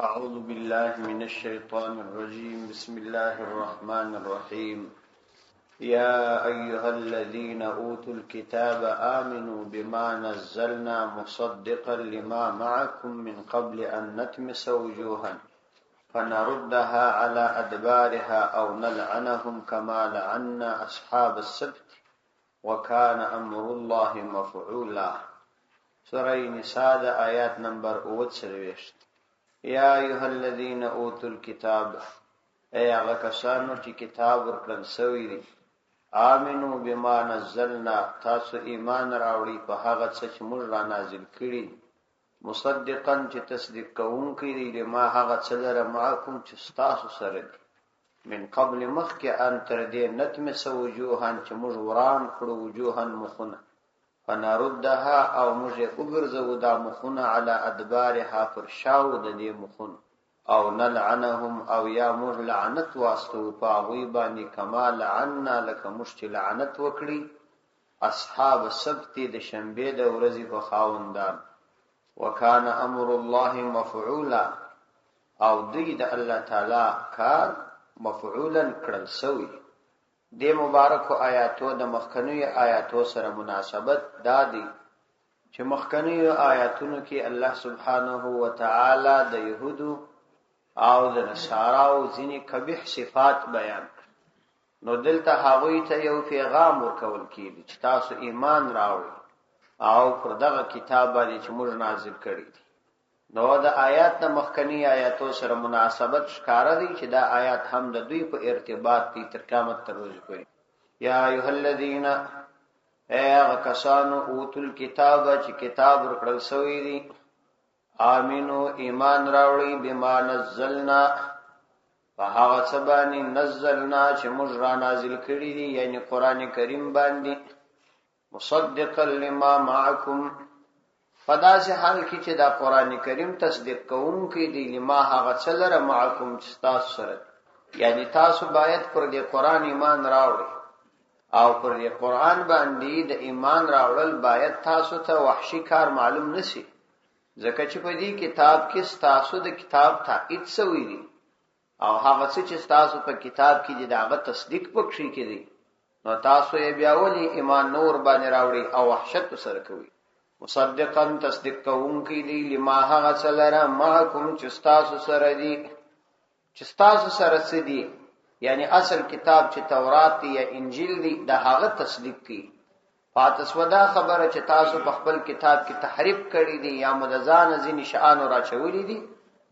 أعوذ بالله من الشيطان الرجيم. بسم الله الرحمن الرحيم. يا أيها الذين أوتوا الكتاب آمنوا بما نزلنا مصدقا لما معكم من قبل أن نطمس وجوها فنردها على أدبارها أو نلعنهم كما لعنا أصحاب السبت وكان أمر الله مفعولا. سورة نساء آيات نمبر 38. یا ایها الذین اوتوا الکتاب، ای هغه کسانو چې کتاب ورکړل شوی دی، آمنو بما نزلنا، تاسو ایمان راوړئ په هغه څه چې موږ را نازل کړي، مصدقا چې تصدیق کوونکی دی لما هغه څه لره معکم چې ستاسو سره دی، من قبل مخکې ان تر دې نطمس وجوها چې موږ وران کړو وجوها مخونه، فنردها او موږ یې وګرځو دا مخونه علی ادبارها پر شاو د دې مخونه، او نلعنهم او یا موږ لعنت واسطو په هغوی باندې کما لعنا لکه موږ چې لعنت وکړي اصحاب السبت د شنبې د ورځې په خاوندان، وکانه امر الله مفعولا، او دوی د الله تعالی کار مفعولا کړل شوی. د مبارکو آیاتو د مخکنیو آیاتو سره مناسبت دا دی چې مخکنیو آیاتونو کې الله سبحانه و تعالی د یهودو او د نصاراو ځینې قبیح صفات بیان کړ، نو دلته هغوی ته یو پیغام ورکول کېږي چې تاسو ایمان راوړئ او پر دغه کتاب باندې چې موږ نازل کړی دی. نو د آیات د مخکنی آیاتو سره مناسبت ښکاره دی چې دا آیات هم د دوی په ارتباط دي تر قیامت تر ورځې پورې. یا ایها الذین، ای هغه کسانو اوتوا الکتاب چې کتاب ورکړل شوی دی، آمنو ایمان راوړئ بما نزلنا په هغه څه باندې نزلنا چې موږ را نازل کړي دي، یعنی قرآن کریم باندې، مصدقا لما معکم، په داسې حال کې چې دا قرآن کریم تصدیق کوونکی دی لما هغه څه لره معکم چې تاسو سره، یعنی تاسو باید پر دې قرآن ایمان راوړئ، او پر دې قرآن باندې د ایمان راوړل باید تاسو ته وحشي کار معلوم نشي، ځکه چې په دې کتاب کې تاسو د کتاب تایید شوی دی، او هغه څه چې تاسو په کتاب کې دي هغه تصدیق پکې کړي، نو تاسو یې بیا ولې ایمان نور باندې راوړئ او وحشت سره کوي. مصدقا تصدیق کوونکی دی لما هغه څه لره معکم چې تاسو سره دی، چې تاسو سره څه دی، یعنی اصل کتاب چې تورات دی یا انجیل دی د هغه تصدیق کی. فاتسودا خبره چې تاسو په خپل کتاب کې تحریف کړی دی یا مدزان ځینې شان را چولی دی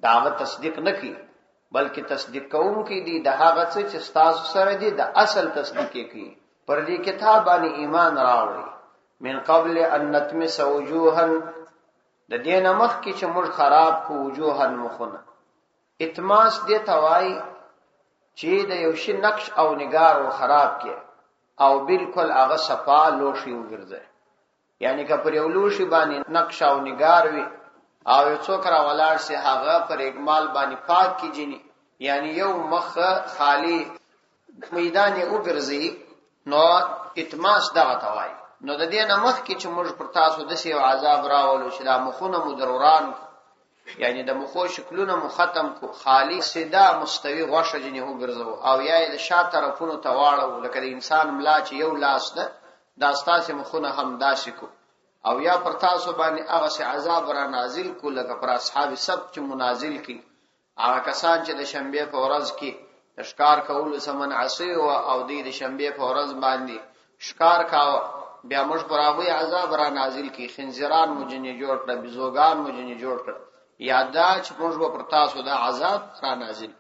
دا هغه تصدیق نه کی، بلکې تصدیق کوونکی دی د هغه څه چې تاسو سره دی د اصل تصدیق کی. پر دې کتاب باندې ایمان راوړئ من قبل ان نطمس وجوها، د دینه مخ کې چې موږ خراب کو وجوها مخونه. اتماس دې توای چې د یو شی نقش او نگار او خراب کې او بالکل هغه صفا لوشي وګرځي، یعنی که پر یو لوشي باندې نقش او نگار وي او یو څوک را ولاړ سي هغه پر اکمال باندې پاک کیږي، یعنی یو مخ خالی میدان یې وګرځي، نو اتماس دغه توای. نو د دې نمخ کې چې موږ پر تاسو د سیو عذاب راولو چې دا مخونه مدروران، یعنی د مخو شکلونه مختم کو، خالی سیدا مستوی غوښه جنې وګرځو، او یا د شا طرفونو ته واړو لکه د انسان ملا چې یو لاس ده دا ستاسو مخونه هم داسې کو، او یا پر تاسو باندې هغه سي عذاب را نازل کو لکه پر اصحاب سبت چې منازل کی، هغه کسان چې د شنبه په ورځ کې ښکار کول سمن عصي او د شنبه په ورځ باندې ښکار کاوه، بیا موږ پر هغه عذاب را نازل کی، خنزیران مجنې جوړ کړ، بزوګان مجنې جوړ کړ، یادا چې موږ پر تاسو دا عذاب را نازل.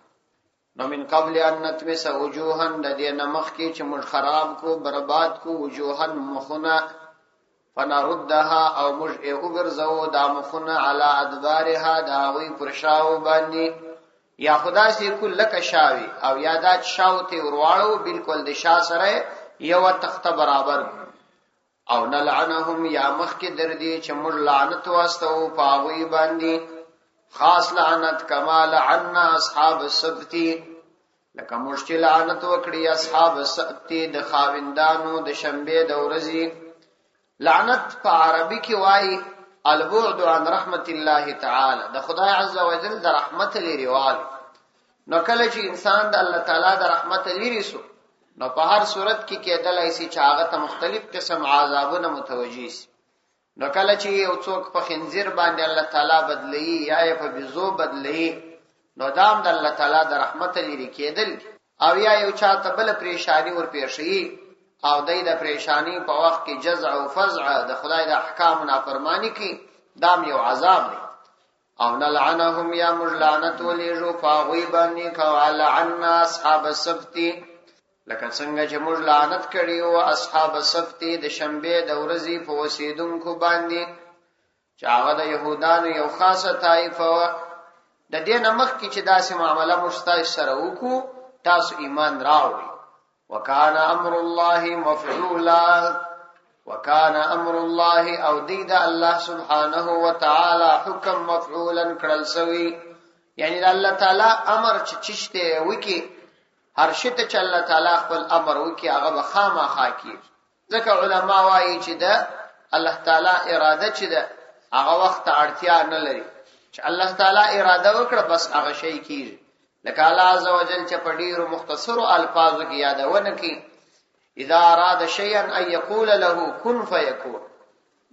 نو من قبل ان نطمس وجوها، د دې نمخ کې چې موږ خراب کو برباد کو وجوها مخونه، فنردها او موږ یې وګرځو دا مخونه علی ادبارها دا وی پر شاو باندې، یا خدا سي کله لک شاوي او یادا شاو ته ورواړو بالکل د شا سره یو تخته برابر، او نلعنهم یا مخ کې در دي چې موږ لعنت واستو پاوی باندې، خاص لعنت کما لعنا اصحاب السبت، لکه موږ چې لعنت وکړي اصحاب السبت د خاوندانو د شنبه د ورځې. لعنت په عربي کې وایي البعد عن رحمت الله تعالی، د خدای عز وجل د رحمت لريوال. نو کله چې انسان د الله تعالی د رحمت لري سو، نو په هر صورت کې کېدلای شي چې هغه ته مختلف قسم عذابونه متوجي شي. نو کله چې یو څوک په خنزیر باندې الله تعالی بدلی یا په بيزو بدلی، نو دام د الله تعالی د رحمت لري کېدل، او یا یو چاته بل پریشانی ور پیښي او د پریشانی په وخت کې جزع او فزع د خدای د احکام نافرمانی کی، دام یو عذاب دی. او نلعنهم یا مجلعنت ولیجو فاغوی بانی کوالعنا اصحاب السبتی، لکه څنګه چې موږ لعنت کړی او اصحاب السبتی د شنبه د ورځې په وسیدونکو باندې، چې هغه د يهودانو یو خاصه طائفه و. د دې نمخ کې چې داسې معامله مستای سره وکړو، تاسو ایمان راوړئ. وکانه امر الله مفعولا، وکانه امر الله او دید الله سبحانه وتعالى حکم مفعولا کړل سوی. یعنی د الله تعالی امر چې چشته وکي، هر شته چې الله تعالی خپل امر وکي هغه به خامخا کیږي. ځکه علما وايي چې د الله تعالی اراده چې ده هغه وخت اړتیا نه لري، چې الله تعالی اراده وکړه بس هغه شی کیږي. لکه الله عز وجل چې په ډیرو مختصرو الفاظو کې یادونه کوي، اذا اراد شيئا ان يقول له كن فيكون.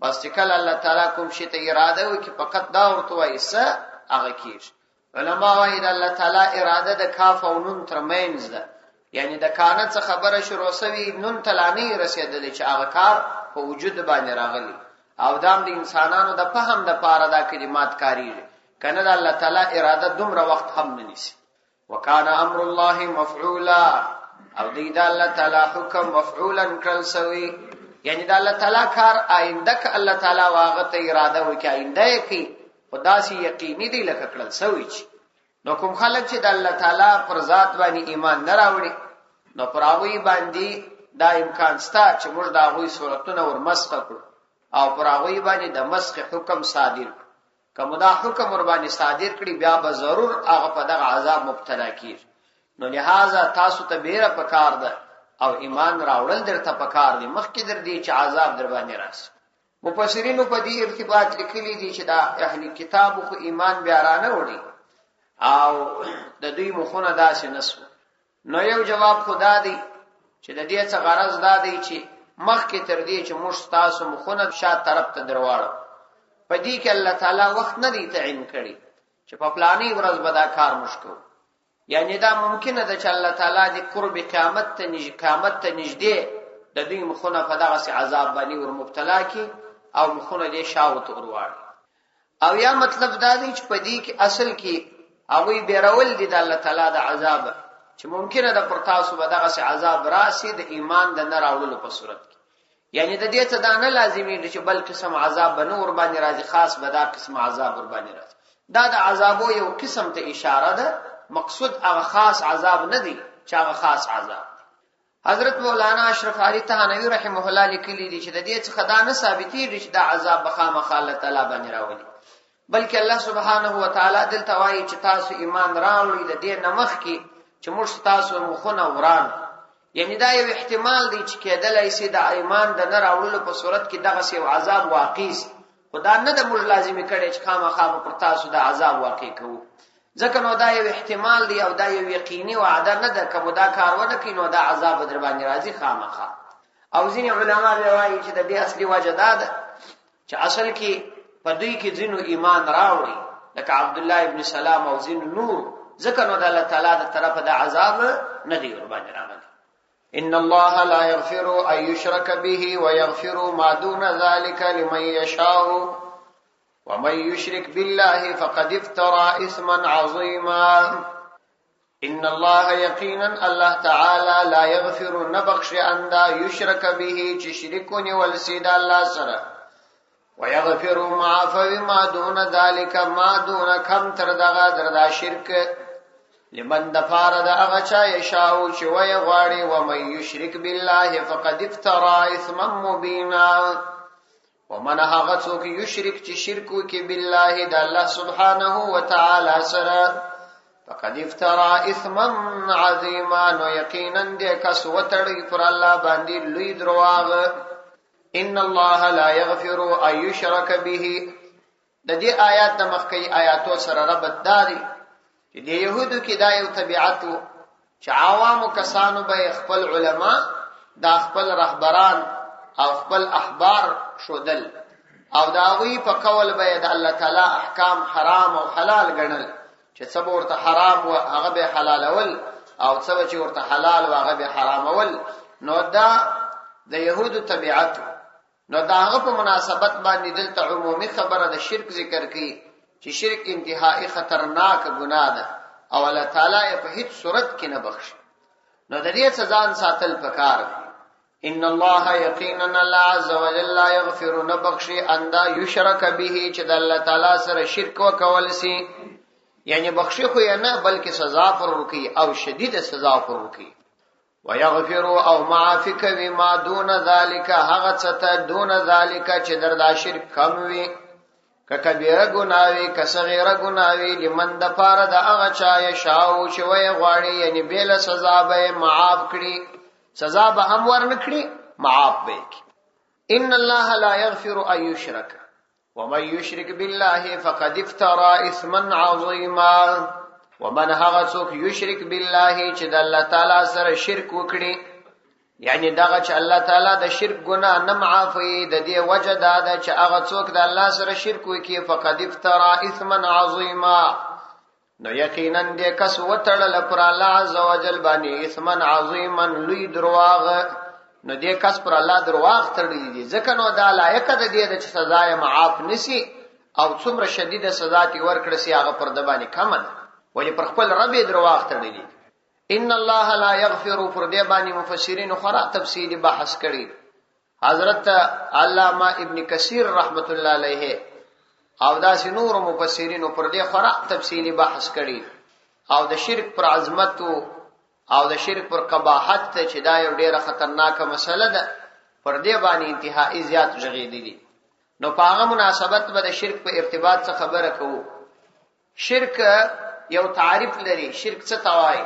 بس کله الله تعالی کوم شی ته اراده وکي فقط دا ورته وایي څه هغه کیږي. علما وايي د الله تعالی اراده د کاف او نون ترمنځ ده، یعنی د کانه څخه خبره شروع شوی نون تلانی رسیدلې چې هغه کار په وجود باندې راغلی، او دام د انسانانو د فهم د پاره دا کلمات کاریږي. کنه د الله تعالی اراده دومره وخت هم نه نیسي. وکانه امر الله مفعولا، او د الله تعالی حکم مفعولا کړل سوی. یعنی د الله تعالی کار آینده ک الله تعالی واغه ته اراده وکي آینده کی خداسي یقیني دی لکه کړل سوی. نو کوم خلک چې د الله تعالی پر ذات باندې ایمان نه راوړي، نو پر هغه باندې دا امکان ستا چې موږ دا غوي صورتونه ور مسخ کړو او پر هغه باندې د مسخ حکم صادر کړو. کوم دا حکم ور باندې صادر کړي بیا به ضرور هغه په دغه عذاب مبتلا کیږي. نو لہذا تاسو ته بیره پکار ده او ایمان راوړل درته پکار دي، مخکې در دي چې عذاب در باندې راشي. مفسرینو په دې ارتباط لیکلي دي چې دا اهل کتاب خو ایمان بیا را نه وړي او د دوی مخونه داسې نسو. نو یو جواب خدا دی چې د دې څخه غرض دا دی چې مخکې تر دې چې موږ تاسو مخونه شاته طرف ته درواړو، په دې کې الله تعالی وخت نه دی تعین کړی چې په پلاني ورځ به دا کار مشکو. یعنی دا ممکنه ده چې الله تعالی د قرب قیامت ته نږدې د دې مخونه په دغه عذاب باندې ور مبتلا کی او مخونه دې شاوت ورواړي. او یا مطلب دا دی چې په دې کې اصل کې هغه بیرول دي د الله تعالی د عذاب، چې ممکنه ده پر تاسو به دغه عذاب راشي د ایمان د نه راوړلو په صورت کې. یعنی د دې ته دا نه لازمي دي چې بل قسم عذاب به نور باندې راځي، خاص به دا قسم عذاب ور باندې راځي. دا د عذابو یو قسم ته اشاره ده، مقصود هغه خاص عذاب نه دی چې هغه خاص عذاب. حضرت مولانا اشرف علي تهانوي رحمه الله لیکلي دي چې د دې څخه دا نه ثابتي دي چې دا عذاب بخامخ الله تعالی باندې راولي، بلکې الله سبحانه و تعالی دلته وایي چې تاسو ایمان راوړئ د دې نمخ کې چې موږ تاسو مخونه وران. یعنی دا یو احتمال دی چې کېدلای شي د ایمان د نه راوړلو په صورت کې دغه یو عذاب واقع شي، خدا نه د موږ لازمي کړي چې خامخا پر تاسو د عذاب واقع کوو. ځکه نو دا یو احتمال دی او دا یو یقیني وعده نه ده، کوم دا کار ونه کینو دا عذاب در باندې راځي خامخا. او ځینې علما وایي چې د دې اصلي وجه دا ده چې اصل کې په دوی کې ځینو ایمان راوړي لکه عبد الله ابن سلام او ځینو نور، ځکه نو د الله تعالی د طرفه د عذاب نه دی ور باندې راغلی. ان الله لا يغفر ان يشرك به ويغفر ما دون ذلك لمن يشاء ومن يشرك بالله فقد افترى اثما عظيما. ان الله يقينا الله تعالى لا يغفر نبخش ان دا يشرك به چې شرکونه ولسید الله سره، ويغفر ما فما دون ذلك ما دون کم تر دغه دردا شرک لمن دفار دا اغا چا یشاو چې وی غواړي ومن يشرك بالله فقد افترى اثما مبينا. ومن هغه څوک یشرک چې شرک وکي بالله د الله سبحانه وتعالى سره فقد افترى اثما عظيما، نو یقینا دې کس وتړي پر الله باندې لوی درواغ. ان الله لا يغفر ان يشرك به، د دې آیات د مخکې آیاتو سره ربط داري چې د يهودو کې دا یو طبيعت چې عوامو کسانو به خپل علما دا خپل رهبران او خپل احبار شودل او دا غوی په قول به د الله تعالی احکام حرام او حلال ګڼل چې څه ورته حرام او هغه به حلالول او څه چې ورته حلال او هغه به حرامول. نو دا د يهودو طبيعت. نو دا هغه په مناسبت باندې دلته عمومي خبره د شرک ذکر کړي چې شرک انتهایی خطرناک ګناه ده او الله تعالی په هیڅ صورت کې نه بخښي. نو د دې سزا ساتل پکار. ان الله یقینا الله عز وجل لا یغفر نبخشی ان دا یشرک به چې د الله تعالی سره شرک وکول سي، یعنی بخشي خو نه بلکې سزا پر ورکی او شدید سزا پر ورکی. ويغفر او معافی کوي ما دون ذالک هغه څه دون ذالک چې دردا شرک کم وي، ک کبیره ګناوي ک صغیره ګناوي لمن د پاره د هغه چا یشاو چې وي غواړي، یعنی بیل سزا به معاف کړي، سزا به هم ورنکړي معاف به کی. ان الله لا يغفر ان يشرك ومن يشرك بالله فقد افترى اثما عظيما. ومن هغه څوک یشرک بالله چې د الله تعالی سره شرک وکړي، یعنی دغه چې الله تعالی د شرک ګناه نه معافي، د دې وجه دا ده چې هغه څوک د الله سره شرک وکړي فقد افترى اثما عظيما، نو یقینا دې کس وتړل پر الله عز وجل باندې اثما عظيما لوی درواغ. نو دې کس پر الله درواغ تړلی دي، ځکه نو دا لایق ده دې چې سزا یې معاف نسی او څومره شدید سزا تی ورکړي سي هغه پر د باندې کم ده، ولی پر خپل رب درواغ تړلی. ان الله لا يغفر پر دې باندې مفسرین خورا تفصیلی بحث کړي. حضرت علامہ ابن کثیر رحمت الله علیه او داس نور مفسرین پر دې خورا تفصیلی بحث کړي او د شرک پر عظمت او د شرک پر قباحت چې دا یو ډیره خطرناکه مسله ده، پر دې باندې انتهایی زیات ژغېدي دي. نو په هغه مناسبت به د شرک په ارتباط څخه خبره کوو. شرک یو تعریف لري. شرک څه ته وایي؟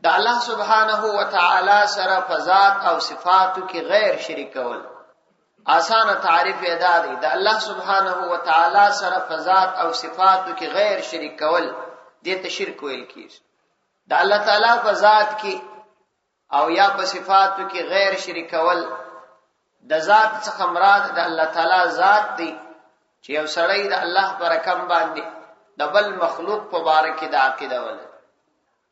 د الله سبحانه و تعالی سره په ذات او صفاتو کې غیر شریک کول. آسانه تعریف یې دا دی، د الله سبحانه و تعالی سره په ذات او صفاتو کې غیر شریک کول دې ته شرک ویل کیږي. د الله تعالی په ذات کې او یا په صفاتو کې غیر شریک کول، د ذات څخه مراد د الله تعالی ذات دی چې یو سړی د الله پر رقم باندې د بل مخلوق په باره کې د عقیده ولري،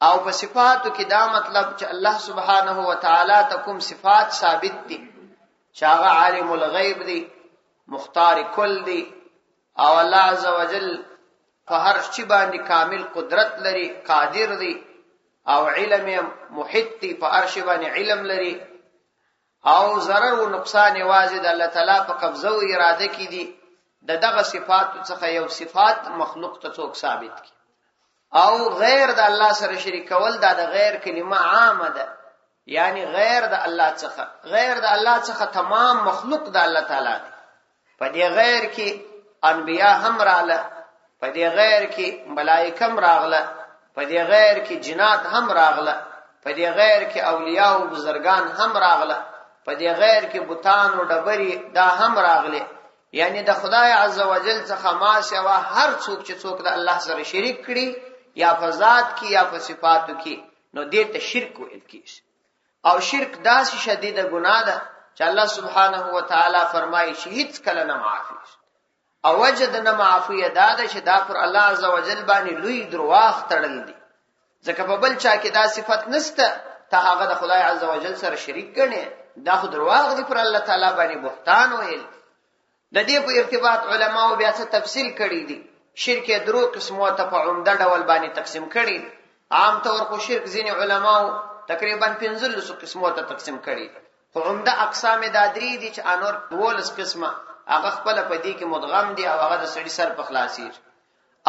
او په صفاتو کې دا مطلب چې الله سبحانه و تعالی ته کوم صفات ثابت دي چې هغه عالم الغیب دی، مختار کل دی، او الله عز وجل په هر شي باندې کامل قدرت لري، قادر دی، او علم محیط دی، په هر شي باندې علم لري، او ضرر او نقصان واجب د الله تعالی په قبضه او اراده کې دي. دغه صفات څخه یو صفات مخلوق ته څوک ثابت کی او غیر د الله سره شریک کول، دا د غیر کلمه عامه ده، یعنی غیر د الله څخه، غیر د الله څخه تمام مخلوق د الله تعالی دی. په دې غیر کې انبیا هم رااله، په دې غیر کې ملائکه هم راغله، په دې غیر کې جنات هم راغله، په دې غیر کې اولیاء او بزرگان هم راغله، په دې غیر کې بوتان او ډبري دا هم راغله. یعنی د خدای عز وجل څخه ما سوا هر څوک چې څوک د الله سره شریک کړي یا په ذات کې یا په صفاتو کې، نو دې ته شرک ویل کیږي. او شرک داسې شدیده ګناه ده چې الله سبحانه و تعالی فرمایي چې هیڅ کله نه معافي. او وجد نه معافي دا ده چې دا پر الله عز وجل باندې لوی درواغ تړل دي، ځکه په بل چا کې دا صفت نشته ته هغه د خدای عز وجل سره شریک ګڼي، دا خو درواغ دي، پر الله تعالی باندې بهتان ویل. د دې په ارتباط علماو بیا څه تفصیل کړی دي. شرک درو قسمه ته په عمده ډول باندې تقسیم کړي. عام طور په شرک ځینې علماو تقریبا 15 قسمه ته تقسیم کړي، خو عمده اقسام د درې دي چې انور 12 قسمه هغه خپل په دې کې مدغم دي او هغه د سړي سر په خلاصیر.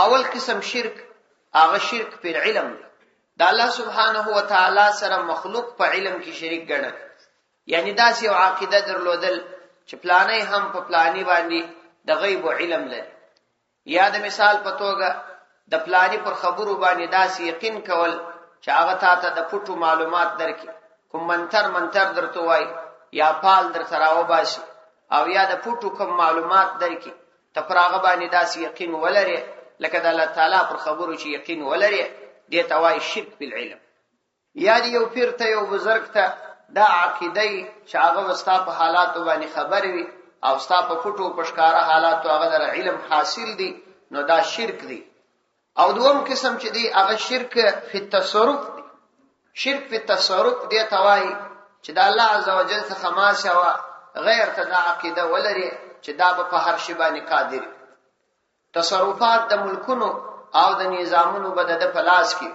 اول قسم شرک هغه شرک په علم دی، د الله سبحانه و تعالی سره مخلوق په علم کې شریک ګڼل، یعنی دا یو عقیده درلودل چې پلانې هم په پلانې باندې د غیب او علم لري، یا د مثال په توګه د پلانې پر خبرو باندې داسې یقین کول چې هغه ته د پټو معلومات درکې، کوم منتر درته وای یا پال در سره وباسي، او یا د پټو کوم معلومات درکې ته پر هغه باندې داسې یقین ولري لکه د الله تعالی پر خبرو چې یقین ولري، دې ته وایي شرک بالعلم. یا دی یو پیر ته یو بزرګ ته دا عقیده چې هغه وستا په حالاتو باندې خبر وي او ستا په پټو پښکارا حالاتو هغه در علم حاصل دي، نو دا شرک دی. او دوم قسم چې دی هغه شرک فی التصرف دی. شرک فی التصرف دی ته وایي چې د الله عزوجل څخه ما سوا غیر ته دا عقیده ولري چې دا په هر شی باندې قادر. تصرفات د ملکونو او د نظامونو به د پلاس کې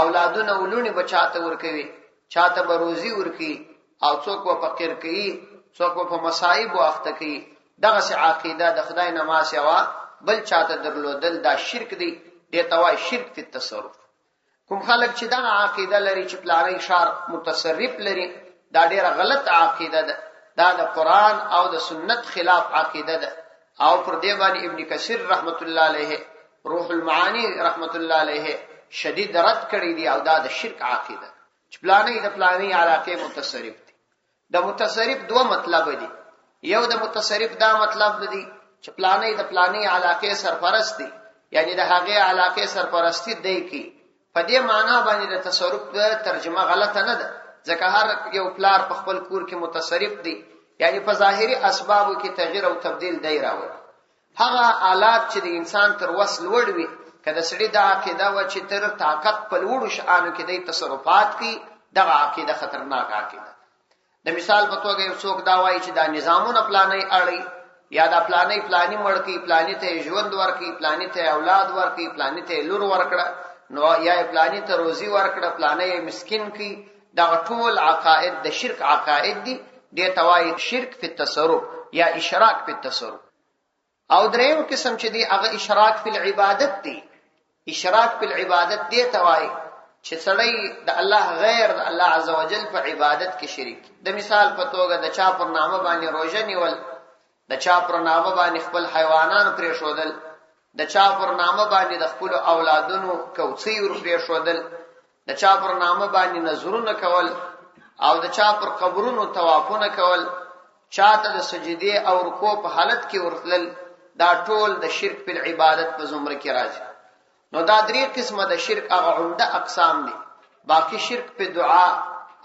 اولادونه ولونی بچاته ورکوي، چاته بروزي ورکي، او څوک و فقیر کوي، څوک په مصائب واخته کوي. دغه سي عقیده د خدای نه ما سوا بل چاته درلودل دا شرک دی. دې توای شرک فی التصرف. کوم خلک چې دا عقیده لري چې پلانې شار متصرف لري، دا ډیره غلط عقیده ده. دا د قران او د سنت خلاف عقیده ده. او پر دې باندې ابن کثیر رحمت الله علیه، روح المعانی رحمت الله علیه شدید رد کړی دی. او دا د شرک عقیده چې پلانې د پلانې علاقه متصرف دي. د متصرف دوه مطلب دي. یو د متصرف دا مطلب دی چې پلانې د پلانې علاقه سرپرست دي، یعنی د هغه علاقه سرپرستی دی کی. په دې معنی باندې د تصرف ترجمه غلطه نه ده، ځکه هر یو پلار په خپل کور کې متصرف دی، یعنی په ظاهري اسبابو کې تغییر او تبديل دی راوړي. هغه آلات چې د انسان تر وس لوړ وي، کله سړي د عقیده و چې تر طاقت په لوړو شانو کې د تصرفات کوي، دغه عقیده خطرناک عقیده. د مثال په توګه یو څوک دا وایي چې دا نظامونه پلانې اړي، یا دا پلانې مړ کی، پلانې ته ژوند ورکی، پلانې ته اولاد ورکی، پلانې ته لور ورکړه، نو یا پلانې ته روزي ورکړه، پلانې مسکین کی. دا ټول عقاید د شرک عقاید دي. دې توای شرک فی التصرف یا اشراک فی التصرف. او دریم قسم چې دی هغه اشراک فی العبادت دی. اشراک فی العبادت دی توای چې سړی د الله غیر د الله عزوجل په عبادت کې شریک. د مثال په توګه د چا پر نامه باندې روزه نیول، د چا پر نامه باندې خپل حیوانان پرې شودل، د چا پر نامه باندې د خپل اولادونو کوڅې ور پرې شودل، د چا پر نامه باندې نظرونه کول، او د چا پر قبرونو طوافونه کول، چاته د سجدي او رکوع په حالت کې ورتلل، دا ټول د شرک په عبادت په زمره کې راځي. نو دا درې قسمه د شرک هغه عمده اقسام دي. باقی شرک په دعا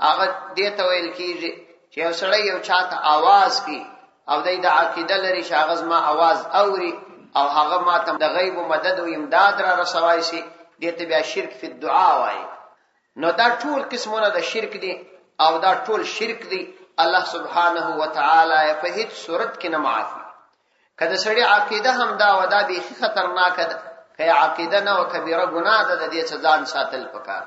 هغه دې ته ویل کیږي چې یو سړی یو چاته आवाज کوي او د عقیده لري چې هغه ما आवाज اوري او هغه ماته د غیب او مدد او امداد را رسوي شي، دې ته بیا شرک په دعا وایي. نو دا ټول قسمونه د شرک دي او دا ټول شرک دی. الله سبحانه و تعالی په هیڅ صورت کې نه معافي. کله سړی عقیده هم دا ودا به خطرناک ده، کله عقیده نه او کبیره ګناه ده، د دې ځان ساتل پکار.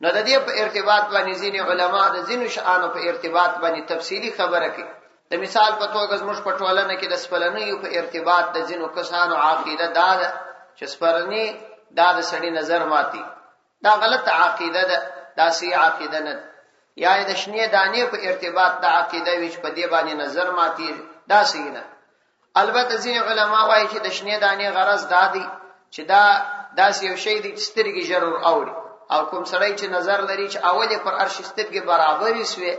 نو د دې په ارتباط باندې ځینې علما د ځینو شانو په ارتباط باندې تفصیلی خبره کوي. د مثال په توګه زموږ په ټولنه کې د سپلنیو په ارتباط د ځینو کسانو عقیده ده چې سپلنی دا د سړی نظر ماتي. دا غلط عقیده ده، دا سی عقیده نه. یا د شنیه دانې په ارتباط د عقیده ویش په دی باندې نظر ماتي، دا صحیح نه. البته ځینې علما وایي چې د شنیه دانې غرض دادی چې دا داس یو شی دی چې سترګې ضرور اوري، او کوم سړی چې نظر لري چې اول پر ارش سترګې برابرې سوي،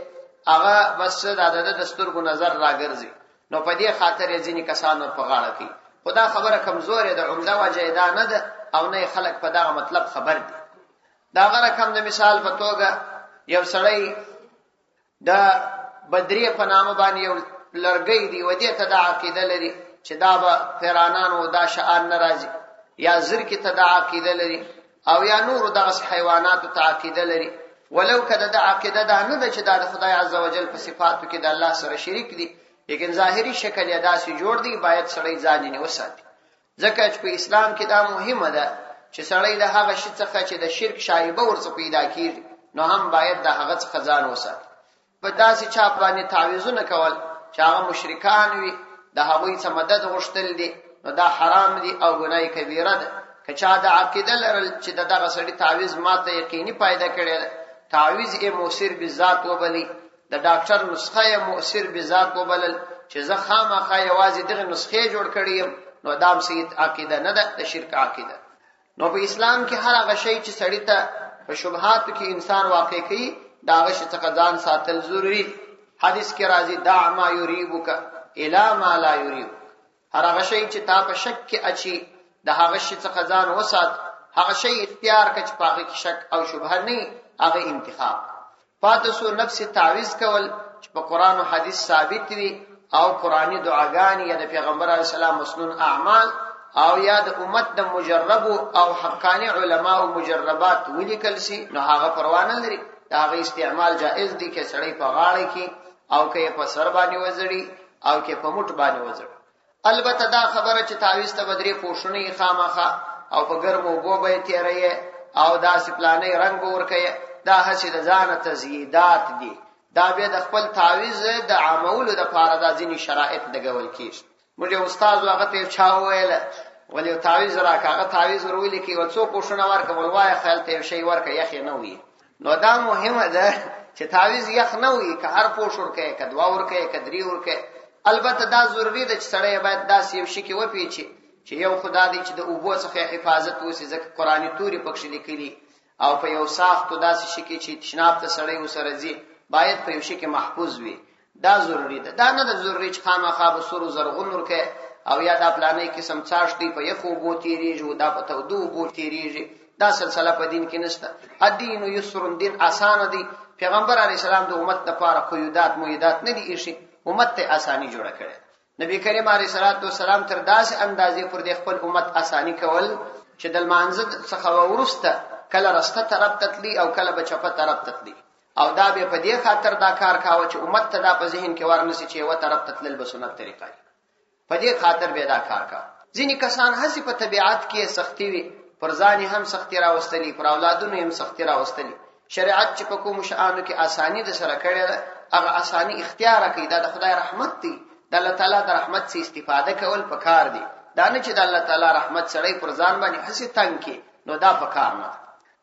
هغه بس د سترګو نظر راګرځي. نو په دې خاطر ځینې کسانو په غاړه کې خدا خبره کمزورې ده، عمده وجه دا نه ده او نه خلک په دا مطلب خبر دي. دا غره کم د مثال په توګه یو سړی د بدریه په نامه باندې یو لرګی دی، و دې ته د عقیده لري چې دا به پیرانانو دا شعان ناراضي، یا زرکی ته د عقیده لري، او یا نور دغه حیواناتو ته عقیده لري. ولو کده د عقیده دا نه ده چې دا د خدای عزوجل په صفاتو کې د الله سره شریک دي، لیکن ظاهری شکل یې داسې جوړ دی. باید سړی ځان یې وساتي، ځکه چې په اسلام کې دا مهمه ده چې سړی د هغه شي څخه چې د شرک شایبه ورڅ پیدا کیږي، نو هم باید د هغه څخه ځان وساتي. په داسې چا باندې تعویذونه کول چې هغه مشرکان وي، د هغوی څخه مدد غوښتل دي، نو دا حرام دي او ګناه کبیره ده. که چا د عقیده لرل چې دغه سړی تعویذ ماته یقیني پیدا کړي، تعویذ یې مؤثر بذات وبلی، د ډاکټر نسخه یې مؤثر بذات وبلل چې زه خامخا یوازې دغه نسخه جوړ کړی، نو دام سید عقیده نه ده، د شرک عقیده. نو په اسلام کې هر هغه شی چې سړی ته په شبهات کې انسان واقع کوي، دا هغه شی څخه ځان ساتل ضروری. حدیث کې راځي دع ما یریبک الی ما لا یریبک، هر هغه شی چې تا په شک کې اچي د هغه شی څخه ځان وسات. هغه شی اختیار کړه چې په هغه کې شک او شبهه نه، هغه انتخاب. فاتسو نفس تعویز کول چې په قران او حدیث ثابت دي، او قرآنی دعاګانې یا د پیغمبر علیه السلام مسنون اعمال او یا د امت د مجرب او حقانی علما او مجربات ولیکل سي، نو هغه پروا نه لري. دا هغه استعمال جائز دي کې سړی په غاړه کې او کې په سر باندې وزړي او کې په مټ باندې وزړي. البته دا خبره چې تعویز ته بدري پوښونه خامخه او په ګرمو اوبو به تیرې او داسې پلانې رنگ ورکې، دا هڅې د ځان تزییدات دي. دا به د خپل تعویز د عامولو د پاره د ځینی شرایط لګول کیږي. موږ استاد هغه ته چا ویل ولې تعویز راکاغه تعویز ورولې کې وڅو پوښونه ورکول وای خیال ته شی ورکه یخ نه وي. نو دا مهمه ده چې تعویز یخ نه وي، که هر پوښ ورکه کدوا ورکه کدری ورکه. البته دا ضروری ده چې سړی باید داسې یو شی کې وپیچي چې یو خدا دې چې د اوبو څخه حفاظت وسی، ځکه قرآنی توري پکښ لیکلي، او په یو ساختو داسې شي کې چې تشناب ته سړی وسره ځي باید په یو شي کې محفوظ وي. دا ضروری ده. دا نه ده ضروری چې خامخا به سور زرغون ورکه او یا دا پلانې قسم څاش دی په یخو بو تیریږي، دا په تودو بو تیریږي. دا سلسله په دین کې نشته. الدین یسر، دین آسان دی. پیغمبر علی السلام د امت لپاره قیودات مویدات نه دي ایشي، امت ته آسانی جوړه کړي. نبی کریم علیه السلام تر داسې اندازې پر د خپل امت آسانی کول چې د مانزه څخه ورسته کله رسته طرف تتلی او کله بچپه طرف تتلی، او دا به په دې خاطر دا کار کاوه چې امت ته دا په ذهن کې ورنسي چې و طرف تتلل به سنت طریقه، په دې خاطر به دا کار کا. ځینې کسان هسي په طبيعت کې سختی وي، پر ځان هم سختی راوستلی، پر اولادونو هم سختی راوستلی. شریعت چې په کوم شانو کې آسانی د سره کړی ده، هغه آسانی اختیار کړي. دا د خدای رحمت دی. د الله تعالی د رحمت څخه استفاده کول پکار دی. دا نه چې د الله تعالی رحمت سره پر ځان باندې هسي تنگ کې، نو دا پکار نه.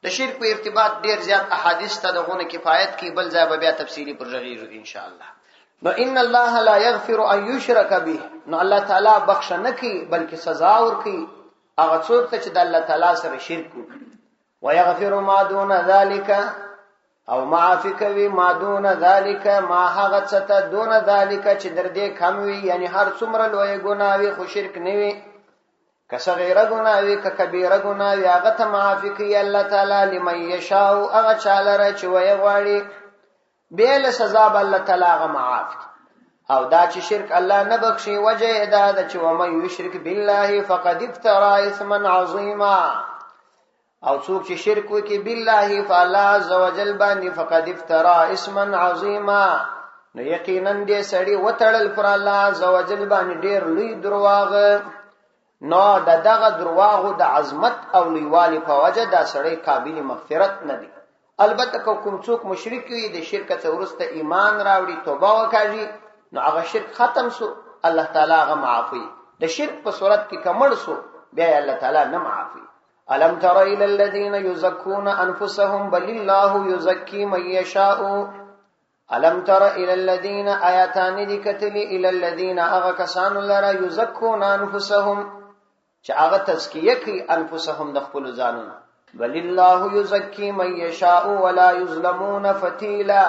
د شرک په ارتباط ډیر زیات احادیث ته دغه کفایت کی، بل ځای به بیا تفصیلی پر رغیږو ان شاء الله. نو ان الله لا یغفر ان یشرک به، نو الله تعالی بخښ نه کوي بلکې سزا ورکوي هغه څوک ته چې د الله تعالی سره شرک وکړي. ويغفر ما دون ذلك، او معافی کوي ما دون ذلك، ما هغه څه ته دون ذلك چې در دې کم وي، یعنی هر څومره لوی ګناه وي خو شرک نه وي، که صغیره ګناه وي که کبیره ګناه وي، هغه ته معافی کوي الله تعالی. لمن یشاء، هغه چاله را چې وی غواړي، به له سزا به الله تعالی هغه معاف. او دا چې شرک الله نه بخشي، وجه دا ده چې ومن یشرک بالله فقد افترى اثما عظیما، او څوک چې شرک وکي بالله فالله عز وجل باندې فقد افترى اسما عظیما، نو یقینا دې سړی وتړل پر الله عز وجل باندې ډیر لوی درواغ. نو دغه درواغ د عظمت او لویوالي په وجه دا سړی قابل مغفرت نه دی. البته کوم څوک مشرک وي د شرک څخه ورسته ایمان راوړي توبه وکړي، نو هغه شرک ختم سو، الله تعالی هغه معافي. د شرک په صورت کې کمړ سو بیا الله تعالی نه معافي. الم تر الى الذين يزكون انفسهم بل الله يزكي من يشاء. الم تر الى الذين آیاتان ذکتلی الى الذين اغه کسان لرا يزكون انفسهم چې هغه تزکیه کوي انفسهم د خپل ځانونو. بل الله یزکی من یشاء ولا یظلمون فتیلا،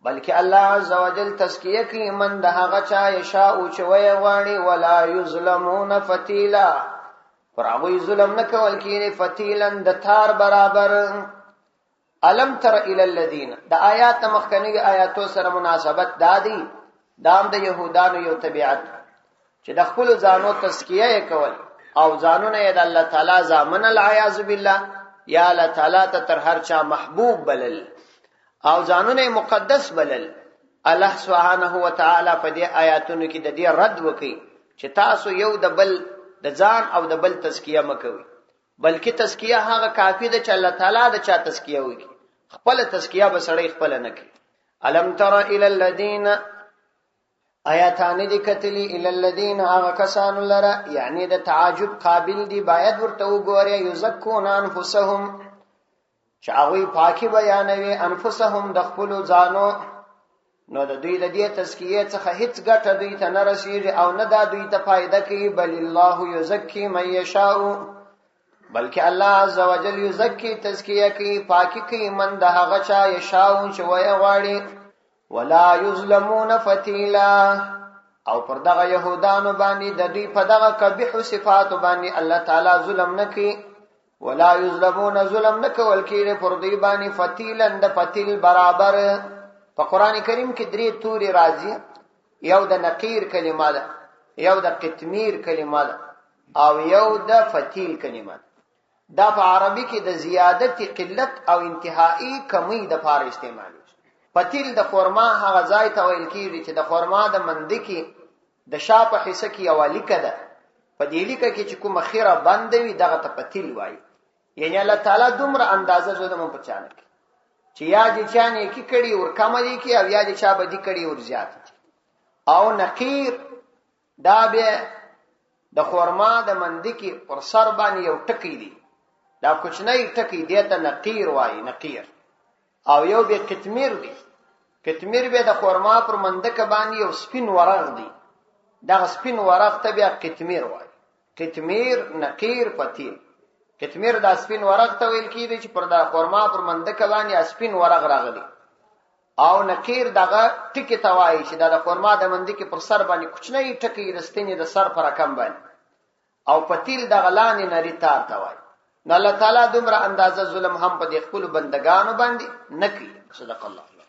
بلکې الله عز وجل تزکیه کوي من د هغه چا یشاء چې وی غواړي، ولا یظلمون فتیلا، پر هغه ظلم نه کول کېږي، فتیلا د تار برابر. الم تر الی الذین، د آیات مخکنی آیاتو سره مناسبت دادی، دام د یهودانو یو طبیعت چې د خپل ځانو تزکیه کول او ځانونه د الله تعالی ځامن العیاذ بالله، یا الله تعالی ته تر هر چا محبوب بلل او ځانونه مقدس بلل. الله سبحانه و تعالی په دې آیاتونو کې د دې رد وکړي چې تاسو یو د بل د ځان او د بل تزکیه مکوئ، بلکې تزکیه هغه کافی ده چې الله تعالی د چا تزکیه وکړي، خپل تزکیه به سړی خپل نه کوي. الم تر الی الذین، آیاتان دي کتلی الی الذین هغه کسان لره، یعنی د تعجب قابل دي باید ورته وګوري، یزکون انفسهم چې هغه پاکي بیانوي انفسهم د خپل ځانو، نو د دوی د دې تزکیه څخه هیڅ ګټه دوی ته نه رسیږي او نه دا دوی ته فائدہ کوي. بل الله یزکی من یشاء، بلکې الله عز وجل یزکی تزکیه کوي پاکي کوي من د هغه چا یشاء چې وی غواړي. ولا یظلمون فتیلا، او پر دغه يهودانو باندې د دوی په دغه قبیح صفات باندې الله تعالی ظلم نکي ولا یظلمون ظلم نکول کیږي پر دوی باندې فتیلن د فتیل برابر. په قران کریم کې درې توري راځي، یو د نقیر کلمه ده، یو د قتمیر کلمه ده، او یو د فتیل کلمه ده. دا په عربي کې د زیادت قلت او انتهایی کمی د پاره استعمالي. فتیل د خرما هغه ځای ته ویل کیږي چې د خرما د مندې کې د شاپه حصہ کې یو لیکه ده، په دې لیکه کې چې کومه خیره بند وي دغه ته فتیل وایي. یعنی الله تعالی دومره اندازه زده مون پچانه کی چې یا دې چانه کی کړي ور کم دي کی او یا دې چا بدی کړي ور زیات. او نقیر دا به د خرما د مندې کې پر سر باندې یو ټکی دی، دا کوچنی ټکی دی ته نقیر وایي، نقیر. او یو به قتمیر دی، قتمیر به د خرما پر مندک باندې یو سپین ورغ دی، دا سپین ورغ ته بیا قتمیر وایي. قتمیر، نقیر، فتیل. قتمیر د سپین ورغ ته ویل کیږي چې پر د خرما پر مندک باندې سپین ورغ راغلی. او نقیر دغه ټکی ته وایي چې د خرما د مندک پر سر باندې کوچنی ټکی د ستنې د سر پر رقم باندې. او فتیل دغه لاندې نری تار ته وایي. نو الله تعالی دومره اندازه ظلم هم په خپل بندگانو باندې نکي. صدق الله.